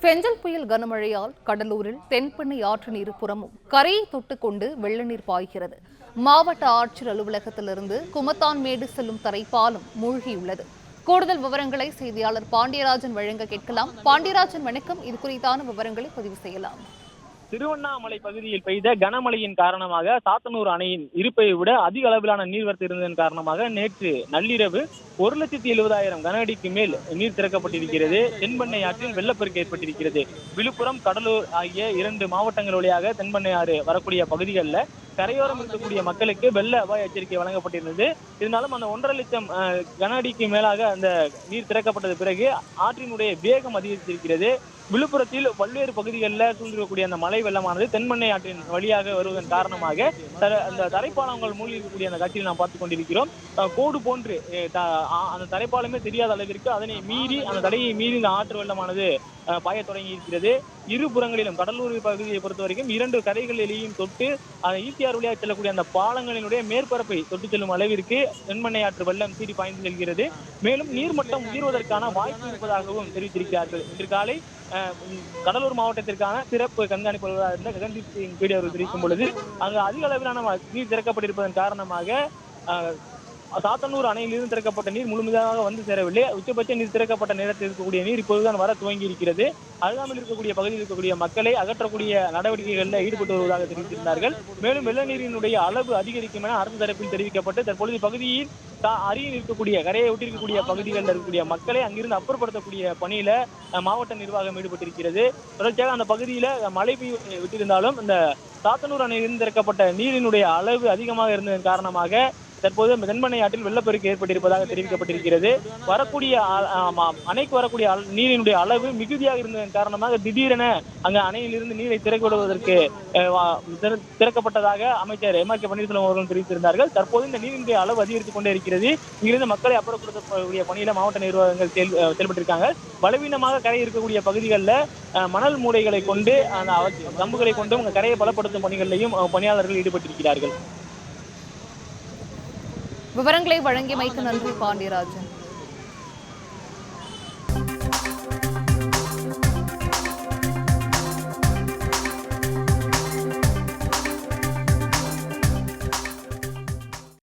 பெஞ்சல் புயல் கனமழையால் கடலூரில் தென்பெண்ணை ஆற்றின் இருபுறமும் கரையை தொட்டுக்கொண்டு வெள்ள நீர் பாய்கிறது. மாவட்ட ஆட்சியர் அலுவலகத்திலிருந்து குமத்தான்மேடு செல்லும் தரைப்பாலம் மூழ்கியுள்ளது. கூடுதல் விவரங்களை செய்தியாளர் பாண்டியராஜன் வழங்க கேட்கலாம். பாண்டியராஜன், வணக்கம். இது குறித்தான விவரங்களை பதிவு செய்யலாம். திருவண்ணாமலை பகுதியில் பெய்த கனமழையின் காரணமாக சாத்தனூர் அணையின் இருப்பை விட அதிக அளவிலான நீர்வரத்து இருந்ததன் காரணமாக நேற்று நள்ளிரவு 1,70,000 கன அடிக்கு மேல் நீர் திறக்கப்பட்டிருக்கிறது. தென்பெண்ணை ஆற்றில் வெள்ளப்பெருக்கு ஏற்பட்டிருக்கிறது. விழுப்புரம், கடலூர் ஆகிய 2 மாவட்டங்கள் வழியாக தென்பெண்ணை ஆறு வரக்கூடிய பகுதிகளில் கரையோரம் இருக்கக்கூடிய மக்களுக்கு வெள்ள அபாய எச்சரிக்கை வழங்கப்பட்டிருந்தது. இருந்தாலும் அந்த 1,50,000 கன அடிக்கு மேலாக அந்த நீர் திறக்கப்பட்டது பிறகு ஆற்றினுடைய வேகம் அதிகரித்திருக்கிறது. விழுப்புரத்தில் பல்வேறு பகுதிகளில் சூழ்ந்திருக்கக்கூடிய அந்த மழை வெள்ளமானது தென்பெண்ணை ஆற்றின் வழியாக வருவதன் காரணமாக அந்த தரைப்பாலங்கள் மூழ்கி இருக்கக்கூடிய அந்த காட்சியில் நாம் பார்த்துக் கொண்டிருக்கிறோம். கோடு போன்று அந்த தரைப்பாலமே தெரியாத அளவிற்கு அதனை மீறி, அந்த தடையை மீறி இந்த ஆற்று வெள்ளமானது பாய தொடங்கி இருக்கிறது. இருபுறங்களிலும் கடலூர் பகுதியை பொறுத்த வரைக்கும் 2 கரைகளிலேயும் தொட்டு ஈசிஆர் வழியாக செல்லக்கூடிய அந்த பாலங்களினுடைய மேற்பரப்பை தொட்டு செல்லும் அளவிற்கு தென்பெண்ணை ஆற்று வெள்ளம் சீறி பாய்ந்து செல்கிறது. மேலும் நீர்மட்டம் உயர்வதற்கான வாய்ப்பு இருப்பதாகவும் தெரிவித்திருக்கிறார்கள். இன்று காலை கடலூர் மாவட்டத்திற்கான சிறப்பு கண்காணிப்பு இருந்த ககன்தீப் சிங் பேடி அவர்கள் தெரிவிக்கும் பொழுது அங்கு அதிக அளவிலான நீர் திறக்கப்பட்டிருப்பதன் காரணமாக சாத்தனூர் அணையிலிருந்து திறக்கப்பட்ட நீர் முழுமையாக வந்து சேரவில்லை. உச்சபட்ச நீர் திறக்கப்பட்ட நேரத்தில் இருக்கக்கூடிய நீர் இப்போதுதான் வர துவங்கி இருக்கிறது. அருகாமையில் இருக்கக்கூடிய பகுதியில் இருக்கக்கூடிய மக்களை அகற்றக்கூடிய நடவடிக்கைகளில் ஈடுபட்டு வருவதாக தெரிவித்திருந்தார்கள். மேலும் வெள்ள நீரினுடைய அளவு அதிகரிக்கும் என அரசு தரப்பில் தெரிவிக்கப்பட்டு தற்பொழுது பகுதியில் அருகில் இருக்கக்கூடிய கரையை ஒட்டியிருக்கக்கூடிய பகுதிகளில் இருக்கக்கூடிய மக்களை அங்கிருந்து அப்புறப்படுத்தக்கூடிய பணியில மாவட்ட நிர்வாகம் ஈடுபட்டிருக்கிறது. தொடர்ச்சியாக அந்த பகுதியில மழை பெய்ய விட்டிருந்தாலும் இந்த சாத்தனூர் அணையிலிருந்து திறக்கப்பட்ட நீரினுடைய அளவு அதிகமாக இருந்ததன் காரணமாக தற்போது தென்பெண்ணை ஆற்றில் வெள்ளப்பெருக்கு ஏற்பட்டிருப்பதாக தெரிவிக்கப்பட்டிருக்கிறது. அணைக்கு வரக்கூடிய நீரினுடைய அளவு மிகுதியாக இருந்ததன் காரணமாக திடீரென அங்கு அணையிலிருந்து நீரை திறக்கவிடுவதற்கு திறக்கப்பட்டதாக அமைச்சர் எம்.ஆர். கே. பன்னீர்செல்வம் அவர்கள் தெரிவித்திருந்தார்கள். தற்போது இந்த நீரினுடைய அளவு அதிகரித்துக் கொண்டே இருக்கிறது. இங்கிருந்து மக்களை அப்புறப்படுத்தக்கூடிய பணியில மாவட்ட நிர்வாகங்கள் செயல்பட்டிருக்காங்க. பலவீனமாக கரை இருக்கக்கூடிய பகுதிகளில் மணல் மூடைகளை கொண்டு அந்த கம்புகளை கொண்டும் கரையை பலப்படுத்தும் பணிகளிலையும் பணியாளர்கள் ஈடுபட்டிருக்கிறார்கள். விவரங்களை வழங்கியமைக்கு நன்றி பாண்டியராஜன்.